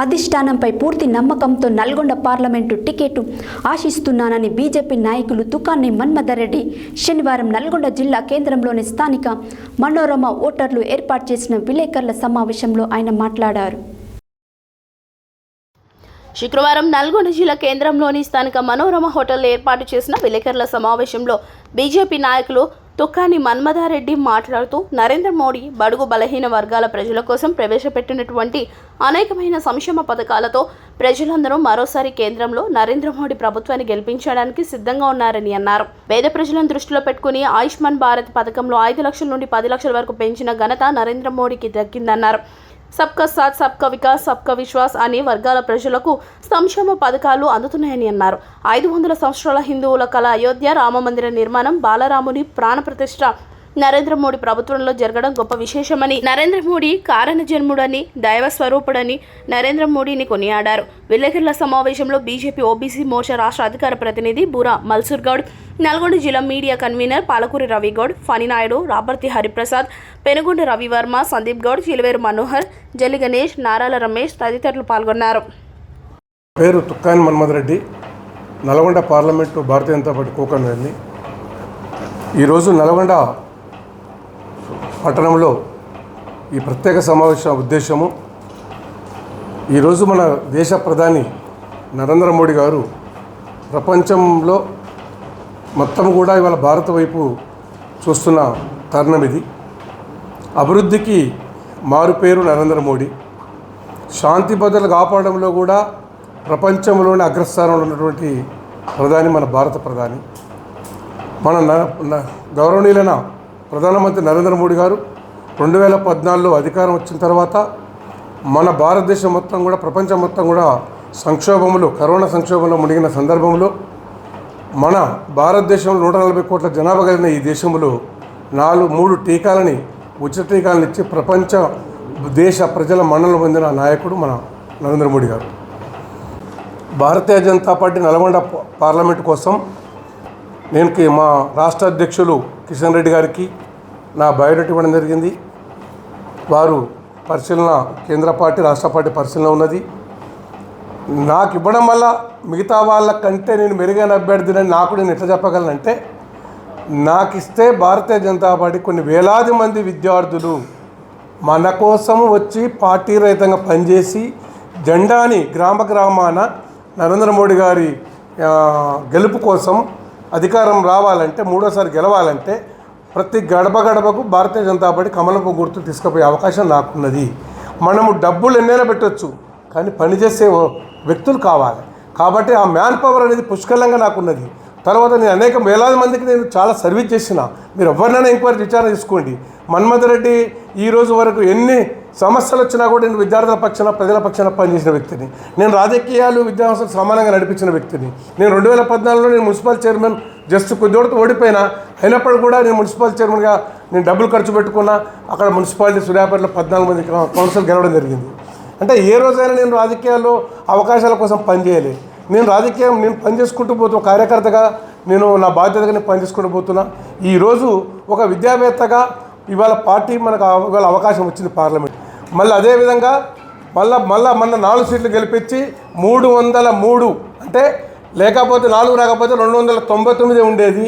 అధిష్టానంపై పూర్తి నమ్మకంతో Nalgonda parliament ticket ఆశిస్తున్నానని BJP నాయకులు తుకాని మన్మథర్ రెడ్డి శనివారం నల్గొండ జిల్లా కేంద్రంలోని స్థానిక మనోరమ ఓటర్లు ఏర్పాటు చేసిన విలేకరుల సమావేశంలో ఆయన మాట్లాడారు. శుక్రవారం నల్గొండ జిల్లా కేంద్రంలోని స్థానిక మనోరమ హోటల్లో ఏర్పాటు చేసిన విలేకరుల సమావేశంలో బీజేపీ నాయకులు తుకాని మన్మథర్ రెడ్డి మాట్లాడుతూ నరేంద్ర మోడీ బడుగు బలహీన వర్గాల ప్రజల కోసం ప్రవేశపెట్టినటువంటి అనేకమైన సంక్షేమ పథకాలతో ప్రజలందరూ మరోసారి కేంద్రంలో నరేంద్ర మోడీ ప్రభుత్వాన్ని గెలిపించడానికి సిద్ధంగా ఉన్నారని అన్నారు. పేద ప్రజలను దృష్టిలో పెట్టుకుని ఆయుష్మాన్ భారత్ పథకంలో 5 లక్షల నుండి 10 లక్షల వరకు పెంచిన ఘనత నరేంద్ర మోడీకి దక్కిందన్నారు. సబ్కా సాత్ సబ్కా వికాస్ సబ్కా విశ్వాస్ అనే వర్గాల ప్రజలకు సంక్షేమ పథకాలు అందుతున్నాయని అన్నారు. 500 సంవత్సరాల హిందువుల కళ అయోధ్య రామమందిర నిర్మాణం, బాలరాముని ప్రాణప్రతిష్ఠ నరేంద్ర మోడీ ప్రభుత్వంలో జరగడం గొప్ప విశేషమని, నరేంద్ర మోడీ కారణ జన్ముడని, దైవ స్వరూపుడని నరేంద్ర మోడీని కొనియాడారు. విలేకరుల సమావేశంలో బీజేపీ ఓబీసీ మోర్చా రాష్ట్ర అధికార ప్రతినిధి బూరా మల్సూర్ గౌడ్, నల్గొండ జిల్లా మీడియా కన్వీనర్ పాలకూరి రవిగౌడ్, ఫణి నాయుడు, రాబర్తి హరిప్రసాద్, పెనుగొండ రవివర్మ, సందీప్ గౌడ్, చిలువేరు మనోహర్, జల్లి గణేష్, నారాల రమేష్ తదితరులు పాల్గొన్నారు. పేరు తుకాని మన్మథర్ రెడ్డి, నల్గొండ పార్లమెంటు భారతీయ జనతా పార్టీ కోకన్వీనర్ని. ఈరోజు నల్గొండ పట్టణంలో ఈ ప్రత్యేక సమావేశం ఉద్దేశము, ఈరోజు మన దేశ ప్రధాని నరేంద్ర మోడీ గారు ప్రపంచంలో మొత్తం కూడా ఇవాళ భారత వైపు చూస్తున్న తరుణం ఇది. అభివృద్ధికి మారుపేరు నరేంద్ర మోడీ. శాంతి భద్రతలు కాపాడడంలో కూడా ప్రపంచంలోని అగ్రస్థానంలో ఉన్నటువంటి ప్రధాని మన భారత ప్రధాని. మన గౌరవనీయులైన ప్రధానమంత్రి నరేంద్ర మోడీ గారు 2014లో అధికారం వచ్చిన తర్వాత మన భారతదేశం మొత్తం కూడా, ప్రపంచం మొత్తం కూడా సంక్షోభంలో, కరోనా సంక్షోభంలో మునిగిన సందర్భంలో మన భారతదేశంలో 140 కోట్ల జనాభా కలిగిన ఈ దేశంలో 3 టీకాలని, ఉచిత టీకాలను ఇచ్చి ప్రపంచ దేశ ప్రజల మన్ననలు పొందిన నాయకుడు మన నరేంద్ర మోడీ గారు. భారతీయ జనతా పార్టీ నల్గొండ పార్లమెంటు కోసం నేను మా రాష్ట్ర అధ్యక్షులు కిషన్ రెడ్డి గారికి నా బయోడేటా ఇవ్వడం జరిగింది. వారు పరిశీలన, కేంద్ర పార్టీ రాష్ట్ర పార్టీ పరిశీలన ఉన్నది. నాకు ఇవ్వడం వల్ల మిగతా వాళ్ళకంటే నేను మెరుగైన అభ్యర్థిని నాకు నేను ఎట్లా చెప్పగలనంటే, నాకు ఇస్తే భారతీయ జనతా పార్టీ కొన్ని వేలాది మంది విద్యార్థులు మన కోసం వచ్చి పార్టీ రహితంగా పనిచేసి జెండాని గ్రామాన నరేంద్ర మోడీ గారి గెలుపు కోసం అధికారం రావాలంటే, 3వసారి గెలవాలంటే ప్రతి గడపకు భారతీయ జనతా పార్టీ కమలపు గుర్తు తీసుకుపోయే అవకాశం నాకున్నది. మనము డబ్బులు ఎన్నైనా పెట్టవచ్చు, కానీ పనిచేసే వ్యక్తులు కావాలి. కాబట్టి ఆ మ్యాన్ పవర్ అనేది పుష్కలంగా నాకున్నది. తర్వాత నేను అనేక వేలాది మందికి నేను చాలా సర్వీస్ చేసిన. మీరు ఎవరినైనా ఎంక్వైరీ విచారణ తీసుకోండి. మన్మథర్ రెడ్డి ఈ రోజు వరకు ఎన్ని సమస్యలు వచ్చినా కూడా నేను విద్యార్థుల పక్షాన, ప్రజల పక్షాన పనిచేసిన వ్యక్తిని. నేను రాజకీయాలు, విద్యాసంస్థలు సమానంగా నడిపించిన వ్యక్తిని. నేను 2014లో నేను మున్సిపల్ చైర్మన్ జస్ట్ కొద్దిగా ఓడిపోయినా, అయినప్పుడు కూడా నేను మున్సిపల్ చైర్మన్గా నేను డబ్బులు ఖర్చు పెట్టుకున్నా. అక్కడ మున్సిపాలిటీ సూర్యాపేటలో 14 మంది కౌన్సిల్ గెలవడం జరిగింది. అంటే ఏ రోజైనా నేను రాజకీయాల్లో అవకాశాల కోసం పనిచేయలే. నేను పని చేసుకుంటూ పోతున్నా, కార్యకర్తగా నేను నా బాధ్యతగా నేను పనిచేసుకుంటూ పోతున్నా. ఈరోజు ఒక విద్యావేత్తగా ఇవాళ పార్టీ మనకు ఇవాళ అవకాశం వచ్చింది పార్లమెంట్. మళ్ళీ అదేవిధంగా మొన్న 4 సీట్లు గెలిపించి 303 అంటే లేకపోతే 4 రాకపోతే 299 ఉండేది.